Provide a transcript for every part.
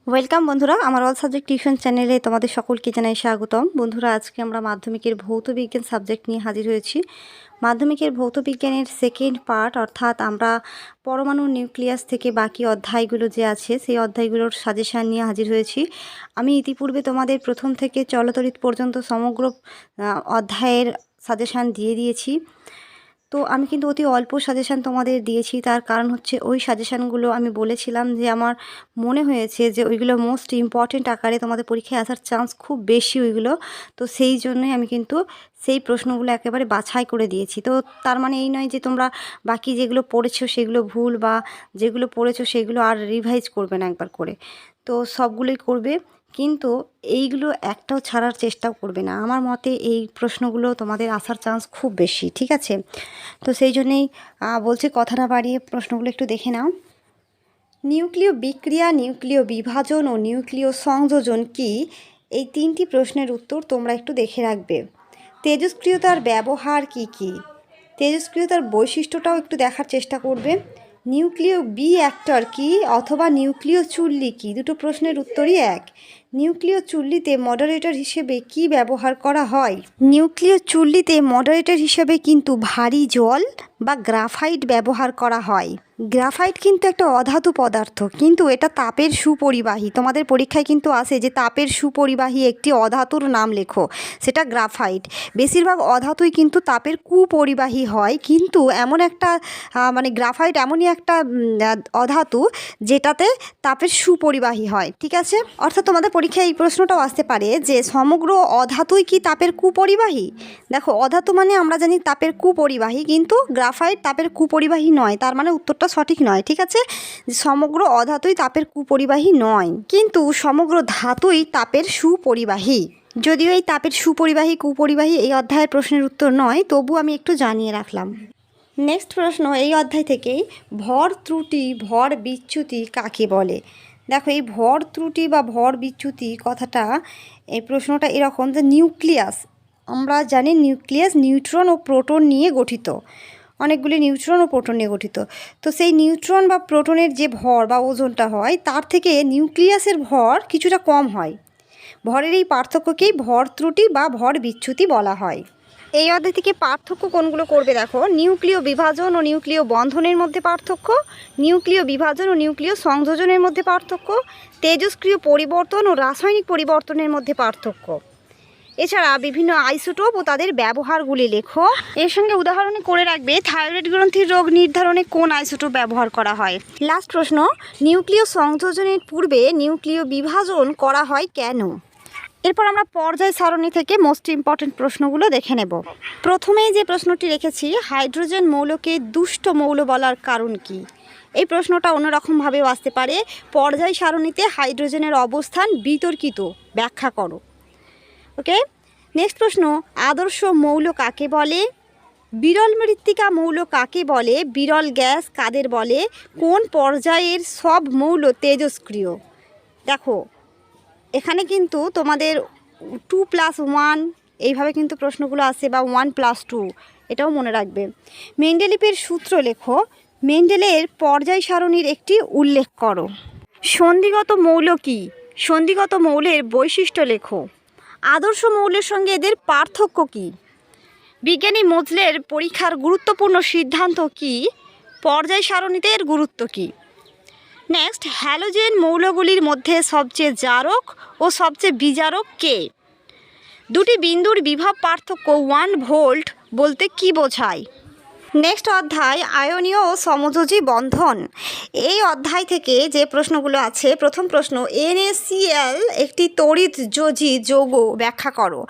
Welcome বন্ধুরা, আমার all subject tuition চ্যানেলে তোমাদের সকলকে জানাই স্বাগতম। বন্ধুরা, আজকে আমরা মাধ্যমিকের ভৌত বিজ্ঞান সাবজেক্ট নিয়ে হাজির হয়েছি। মাধ্যমিকের ভৌত বিজ্ঞানের সেকেন্ড পার্ট, অর্থাৎ আমরা পরমাণু নিউক্লিয়াস থেকে বাকি অধ্যায়গুলো যে আছে সেই অধ্যায়গুলোর সাজেশান নিয়ে হাজির হয়েছি। আমি ইতিপূর্বে তোমাদের প্রথম থেকে চলতরিৎ পর্যন্ত সমগ্র অধ্যায়ের সাজেশান দিয়ে দিয়েছি। তো আমি কিন্তু অতি অল্প সাজেশান তোমাদের দিয়েছি, তার কারণ হচ্ছে ওই সাজেশানগুলো আমি বলেছিলাম যে আমার মনে হয়েছে যে ওইগুলো মোস্ট ইম্পর্টেন্ট আকারে তোমাদের পরীক্ষায় আসার চান্স খুব বেশি ওইগুলো। তো সেই জন্যই আমি কিন্তু সেই প্রশ্নগুলো একেবারে বাছাই করে দিয়েছি। তো তার মানে এই নয় যে তোমরা বাকি যেগুলো পড়েছো সেগুলো ভুল, বা যেগুলো পড়েছো সেগুলো আর রিভাইজ করবে না একবার করে। তো সবগুলোই করবে, কিন্তু এইগুলো একটাও ছাড়ার চেষ্টাও করবে না। আমার মতে এই প্রশ্নগুলো তোমাদের আসার চান্স খুব বেশি, ঠিক আছে? তো সেই জন্যেই বলছি, কথা না বাড়িয়ে প্রশ্নগুলো একটু দেখে নাও। নিউক্লিয় বিক্রিয়া, নিউক্লিয় বিভাজন ও নিউক্লিয় সংযোজন কি? এই তিনটি প্রশ্নের উত্তর তোমরা একটু দেখে রাখবে। তেজস্ক্রিয়তার ব্যবহার কি কি? তেজস্ক্রিয়তার বৈশিষ্ট্যটাও একটু দেখার চেষ্টা করবে। নিউক্লিয় রিঅ্যাক্টর কি অথবা নিউক্লিয় চুল্লি কি? দুটো প্রশ্নের উত্তরই এক। নিউক্লিয় চুল্লিতে মডারেটর হিসেবে কি ব্যবহার করা হয়? নিউক্লিয় চুল্লিতে মডারেটর হিসেবে কিন্তু ভারী জল বা গ্রাফাইট ব্যবহার করা হয়। গ্রাফাইট কিন্তু একটা অধাতু পদার্থ, কিন্তু এটা তাপের সুপরিবাহী। তোমাদের পরীক্ষায় কিন্তু আসে যে তাপের সুপরিবাহী একটি অধাতুর নাম লেখো, সেটা গ্রাফাইট। বেশিরভাগ অধাতুই কিন্তু তাপের কুপরিবাহী হয়, কিন্তু এমন একটা গ্রাফাইট এমনই একটা অধাতু যেটাতে তাপের সুপরিবাহী হয়, ঠিক আছে? অর্থাৎ তোমাদের পরীক্ষায় এই প্রশ্নটাও আসতে পারে যে সমগ্র অধাতুই কি তাপের কুপরিবাহী? দেখো, অধাতু মানে আমরা জানি তাপের কুপরিবাহী, কিন্তু গ্রাফাইট তাপের কুপরিবাহী নয়, তার মানে উত্তরটা সঠিক নয়, ঠিক আছে? সমগ্র অধাতুই তাপের কুপরিবাহী নয়, কিন্তু সমগ্র ধাতুই তাপের সুপরিবাহী। যদিও এই তাপের সুপরিবাহী কুপরিবাহী এই অধ্যায়ের প্রশ্নের উত্তর নয়, তবু আমি একটু জানিয়ে রাখলাম। নেক্সট প্রশ্ন এই অধ্যায় থেকেই, ভর ত্রুটি, ভর বিচ্যুতি কাকে বলে? দেখো, এই ভর ত্রুটি বা ভর বিচ্যুতি কথাটা, এই প্রশ্নটা এরকম যে নিউক্লিয়াস, আমরা জানি নিউক্লিয়াস নিউট্রন ও প্রোটন নিয়ে গঠিত, অনেকগুলি নিউট্রন ও প্রোটন নিয়ে গঠিত। তো সেই নিউট্রন বা প্রোটনের যে ভর বা ওজনটা হয়, তার থেকে নিউক্লিয়াসের ভর কিছুটা কম হয়। ভরের এই পার্থক্যকেই ভর ত্রুটি বা ভর বিচ্যুতি বলা হয়। এই অধ্যায় থেকে পার্থক্য কোনগুলো করবে দেখো, নিউক্লিয় বিভাজন ও নিউক্লিয় বন্ধনের মধ্যে পার্থক্য, নিউক্লিয় বিভাজন ও নিউক্লিয় সংযোজনের মধ্যে পার্থক্য, তেজস্ক্রিয় পরিবর্তন ও রাসায়নিক পরিবর্তনের মধ্যে পার্থক্য। এছাড়া বিভিন্ন আইসোটোপ ও তাদের ব্যবহারগুলি লেখো। এর সঙ্গে উদাহরণে করে রাখবে থাইরয়েড গ্রন্থির রোগ নির্ধারণে কোন আইসোটোপ ব্যবহার করা হয়। লাস্ট প্রশ্ন, নিউক্লিয় সংযোজনের পূর্বে নিউক্লিয় বিভাজন করা হয় কেন? এরপর আমরা পর্যায় সারণী থেকে মোস্ট ইম্পর্টেন্ট প্রশ্নগুলো দেখে নেব। প্রথমেই যে প্রশ্নটি রেখেছি, হাইড্রোজেন মৌলকে দুষ্ট মৌল বলার কারণ কি? এই প্রশ্নটা অন্যরকমভাবেও আসতে পারে। পর্যায় সারণীতে হাইড্রোজেনের অবস্থান বিতর্কিত, ব্যাখ্যা করো। ওকে, নেক্সট প্রশ্ন, আদর্শ মৌল কাকে বলে? বিরল মৃত্তিকা মৌল কাকে বলে? বিরল গ্যাস কাদের বলে? কোন পর্যায়ের সব মৌল তেজস্ক্রিয়? দেখো, এখানে কিন্তু তোমাদের 2+1 এইভাবে কিন্তু প্রশ্নগুলো আসে, বা 1+2, এটাও মনে রাখবে। মেন্ডেলিভের সূত্র লেখো। মেন্ডেলের পর্যায় সারণীর একটি উল্লেখ করো। সন্ধিগত মৌল কি? সন্ধিগত মৌলের বৈশিষ্ট্য লেখো। আদর্শ মৌলের সঙ্গে এদের পার্থক্য কি? বিজ্ঞানী মোজলের পরীক্ষার গুরুত্বপূর্ণ সিদ্ধান্ত কি? পর্যায় সারণীতে এর গুরুত্ব কি? নেক্সট, হ্যালোজেন মৌলগুলির মধ্যে সবচেয়ে জারক ও সবচেয়ে বিজারক কে? দুটি বিন্দুর বিভব পার্থক্য 1 ভোল্ট বলতে কি বোঝায়? নেক্সট অধ্যায়, আয়নীয় ও সমযোজী বন্ধন। এই অধ্যায় থেকে যে প্রশ্নগুলো আছে, প্রথম প্রশ্ন, NaCl একটি তড়িৎযোজী যৌগ, ব্যাখ্যা করো।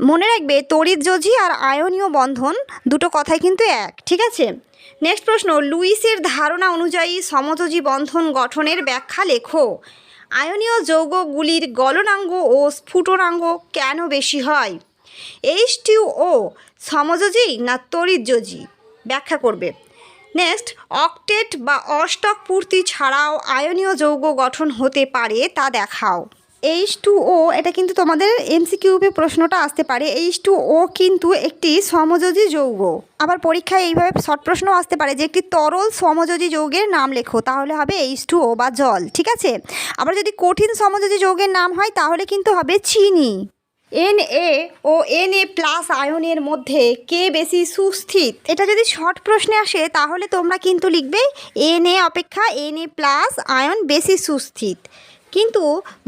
মনে রাখবে, তড়িৎযোজী আর আয়নীয় বন্ধন দুটো কথাই কিন্তু এক, ঠিক আছে? নেক্সট প্রশ্ন, লুইসের ধারণা অনুযায়ী সমযোজী বন্ধন গঠনের ব্যাখ্যা লেখো। আয়নীয় যৌগগুলির গলনাঙ্গ ও স্ফুটনাঙ্গ কেন বেশি হয়? H2O সমযোজী না তড়িৎযোজী? ব্যাখ্যা করবে। নেক্সট, অক্টেট বা অষ্টক পূর্তি ছাড়াও আয়নীয় যৌগ গঠন হতে পারে, তা দেখাও। H2O এটা কিন্তু তোমাদের এমসিকিউতে প্রশ্নটা আসতে পারে। H2O কিন্তু একটি সমযোজী যৌগ। আবার পরীক্ষায় এইভাবে শর্ট প্রশ্ন আসতে পারে যে একটি তরল সমযোজী যৌগের নাম লেখো, তাহলে হবে H2O বা জল, ঠিক আছে। আবার যদি কঠিন সমযোজী যৌগের নাম হয় তাহলে কিন্তু হবে চিনি। Na ও Na প্লাস আয়নের মধ্যে কে বেশি সুস্থিত, এটা যদি শর্ট প্রশ্নে আসে তাহলে তোমরা কিন্তু লিখবে Na অপেক্ষা Na প্লাস আয়ন বেশি সুস্থিত। কিন্তু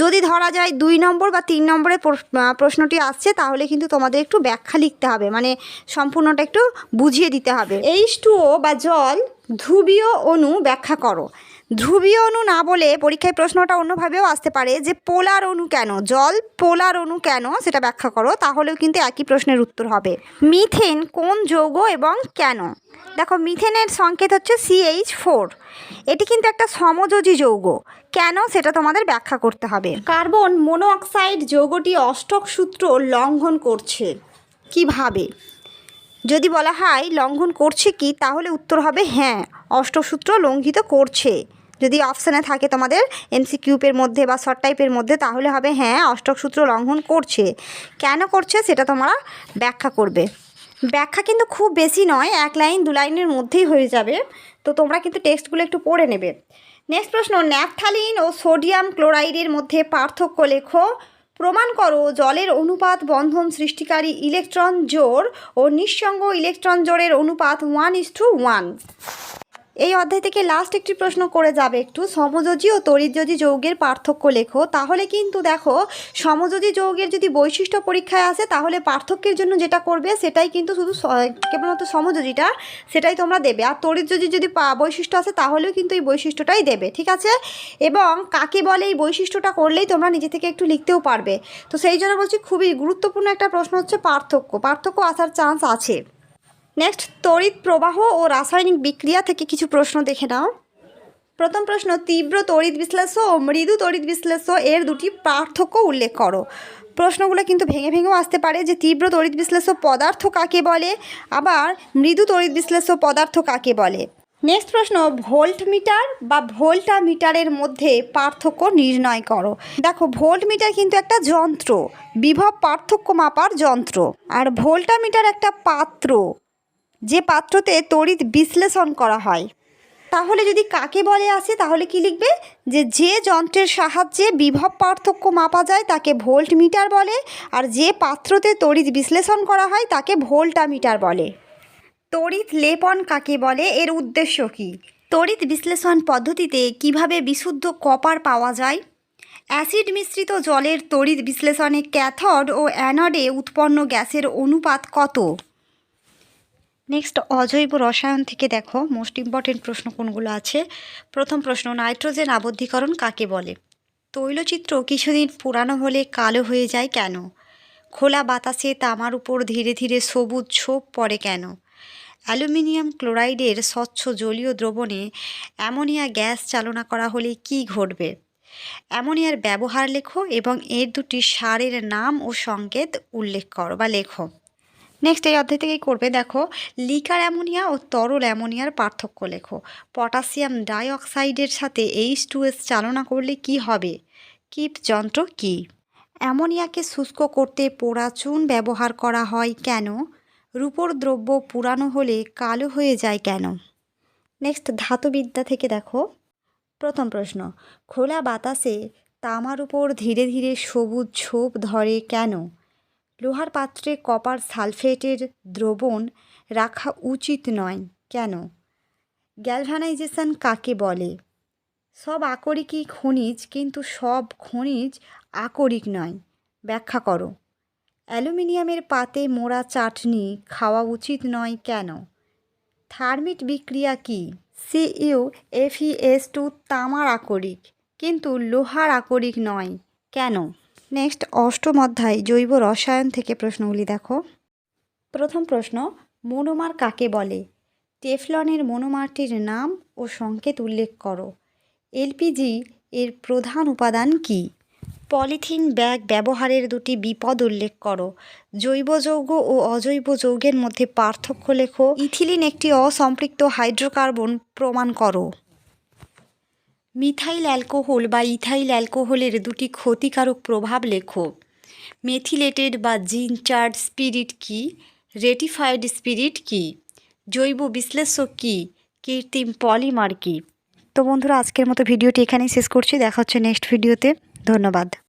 যদি ধরা যায় 2 নম্বর বা 3 নম্বরের প্রশ্নটি আসছে তাহলে কিন্তু তোমাদের একটু ব্যাখ্যা লিখতে হবে, মানে সম্পূর্ণটা একটু বুঝিয়ে দিতে হবে। H2O বা জল ধ্রুবীয় অণু ব্যাখ্যা করো। ধ্রুবীয় অণু না বলে পরীক্ষায় প্রশ্নটা অন্যভাবেও আসতে পারে যে পোলার অণু কেন, জল পোলার অণু কেন সেটা ব্যাখ্যা করো, তাহলেও কিন্তু একই প্রশ্নের উত্তর হবে। মিথেন কোন যৌগ এবং কেন? দেখো মিথেনের সংকেত হচ্ছে CH4, এটি কিন্তু একটা সমযোজী যৌগ, কেন সেটা তোমাদের ব্যাখ্যা করতে হবে। কার্বন মনোঅক্সাইড যৌগটি অষ্টক সূত্র লঙ্ঘন করছে কিভাবে? যদি বলা হয় লঙ্ঘন করছে কি, তাহলে উত্তর হবে হ্যাঁ, অষ্টক সূত্র লঙ্ঘিত করছে। যদি অপশানে থাকে তোমাদের এমসিকিউপের মধ্যে বা শর্ট টাইপের মধ্যে তাহলে হবে হ্যাঁ, অষ্টক সূত্র লঙ্ঘন করছে। কেন করছে সেটা তোমরা ব্যাখ্যা করবে। ব্যাখ্যা কিন্তু খুব বেশি নয়, 1 লাইন 2 লাইনের মধ্যেই হয়ে যাবে, তো তোমরা কিন্তু টেক্সটগুলো একটু পড়ে নেবে। নেক্সট প্রশ্ন, ন্যাপথালিন ও সোডিয়াম ক্লোরাইডের মধ্যে পার্থক্য লেখো। প্রমাণ করো জলের অনুপাত বন্ধন সৃষ্টিকারী ইলেকট্রন জোড় ও নিঃসঙ্গ ইলেকট্রন জোড়ের অনুপাত 1:1। এই অধ্যায় থেকে লাস্ট একটি প্রশ্ন করে যাবে একটু, সমযোজী ও তড়িৎযোজী যৌগের পার্থক্য লেখো। তাহলে কিন্তু দেখো সমযোজী যৌগের যদি বৈশিষ্ট্য পরীক্ষায় আসে তাহলে পার্থক্যের জন্য যেটা করবে সেটাই কিন্তু শুধু কেবলমাত্র সমযোজীটা সেটাই তোমরা দেবে, আর তড়িৎযোজী যদি বৈশিষ্ট্য আসে তাহলেও কিন্তু এই বৈশিষ্ট্যটাই দেবে, ঠিক আছে। এবং কাকে বলে এই বৈশিষ্ট্যটা করলেই তোমরা নিজে থেকে একটু লিখতেও পারবে। তো সেই জন্য বলছি খুবই গুরুত্বপূর্ণ একটা প্রশ্ন হচ্ছে পার্থক্য আসার চান্স আছে। নেক্সট, তড়িৎ প্রবাহ ও রাসায়নিক বিক্রিয়া থেকে কিছু প্রশ্ন দেখে নাও। প্রথম প্রশ্ন, তীব্র তড়িৎ বিশ্লেষ্য ও মৃদু তড়িৎ বিশ্লেষ্য এর দুটি পার্থক্য উল্লেখ করো। প্রশ্নগুলো কিন্তু ভেঙে ভেঙেও আসতে পারে যে তীব্র তড়িৎ বিশ্লেষ্য পদার্থ কাকে বলে, আবার মৃদু তড়িৎ বিশ্লেষ্য পদার্থ কাকে বলে। নেক্সট প্রশ্ন, ভোল্টমিটার বা ভোল্টামিটারের মধ্যে পার্থক্য নির্ণয় করো। দেখো ভোল্টমিটার কিন্তু একটা যন্ত্র, বিভব পার্থক্য মাপার যন্ত্র, আর ভোল্টামিটার একটা পাত্র, যে পাত্রতে তড়িৎ বিশ্লেষণ করা হয়। তাহলে যদি কাকে বলে আসে তাহলে কি লিখবে, যে যন্ত্রের সাহায্যে বিভব পার্থক্য মাপা যায় তাকে ভোল্টমিটার বলে, আর যে পাত্রতে তড়িৎ বিশ্লেষণ করা হয় তাকে ভোল্টামিটার বলে। তড়িৎ লেপন কাকে বলে, এর উদ্দেশ্য কী? তড়িৎ বিশ্লেষণ পদ্ধতিতে কিভাবে বিশুদ্ধ কপার পাওয়া যায়? অ্যাসিড মিশ্রিত জলের তড়িৎ বিশ্লেষণে ক্যাথড ও অ্যানোডে উৎপন্ন গ্যাসের অনুপাত কত? নেক্সট, অজৈব রসায়ন থেকে দেখো মোস্ট ইম্পর্টেন্ট প্রশ্ন কোনগুলো আছে। প্রথম প্রশ্ন, নাইট্রোজেন আবদ্ধীকরণ কাকে বলে? তৈলচিত্র কিছুদিন পুরানো হলে কালো হয়ে যায় কেন? খোলা বাতাসে তামার উপর ধীরে ধীরে সবুজ ছোপ পড়ে কেন? অ্যালুমিনিয়াম ক্লোরাইডের স্বচ্ছ জলীয় দ্রবণে অ্যামোনিয়া গ্যাস চালনা করা হলে কি ঘটবে? অ্যামোনিয়ার ব্যবহার লেখো এবং এর দুটি সারের নাম ও সংকেত উল্লেখ করো বা লেখো। নেক্সট, এই অধ্যায় থেকেই করবে, দেখো লিকার অ্যামোনিয়া ও তরল অ্যামোনিয়ার পার্থক্য লেখো। পটাশিয়াম ডাইঅক্সাইডের সাথে H2S চালনা করলে কি হবে? কিপ যন্ত্র কি? অ্যামোনিয়াকে শুষ্ক করতে পোড়া চুন ব্যবহার করা হয় কেন? রূপোর দ্রব্য পুরানো হলে কালো হয়ে যায় কেন? নেক্সট, ধাতুবিদ্যা থেকে দেখো প্রথম প্রশ্ন, খোলা বাতাসে তামার উপর ধীরে ধীরে সবুজ ছোপ ধরে কেন? লোহার পাত্রে কপার সালফেটের দ্রবণ রাখা উচিত নয় কেন? গ্যালভানাইজেশন কাকে বলে? সব আকরিকই খনিজ কিন্তু সব খনিজ আকরিক নয়, ব্যাখ্যা করো। অ্যালুমিনিয়ামের পাতে মোড়া চাটনি খাওয়া উচিত নয় কেন? থার্মিট বিক্রিয়া কি? CuFeS2 তামার আকরিক কিন্তু লোহার আকরিক নয় কেন? নেক্সট, অষ্টম অধ্যায় জৈব রসায়ন থেকে প্রশ্নগুলি দেখো। প্রথম প্রশ্ন, মনোমার কাকে বলে? টেফলনের মনোমারটির নাম ও সংকেত উল্লেখ করো। LPG এর প্রধান উপাদান কি? পলিথিন ব্যাগ ব্যবহারের দুটি বিপদ উল্লেখ করো। জৈব যৌগ ও অজৈব যৌগের মধ্যে পার্থক্য লেখো। ইথিলিন একটি অসম্পৃক্ত হাইড্রোকার্বন প্রমাণ করো। মিথাইল অ্যালকোহল বা ইথাইল অ্যালকোহলের দুটি ক্ষতিকারক প্রভাব লেখো। মেথিলেটেড বা জিনচার্ড স্পিরিট কী? রেটিফাইড স্পিরিট কী? জৈব বিশ্লেষক কী? কৃত্রিম পলিমার কী? তো বন্ধুরা, আজকের মতো ভিডিওটি এখানেই শেষ করছি। দেখা হচ্ছে নেক্সট ভিডিওতে। ধন্যবাদ।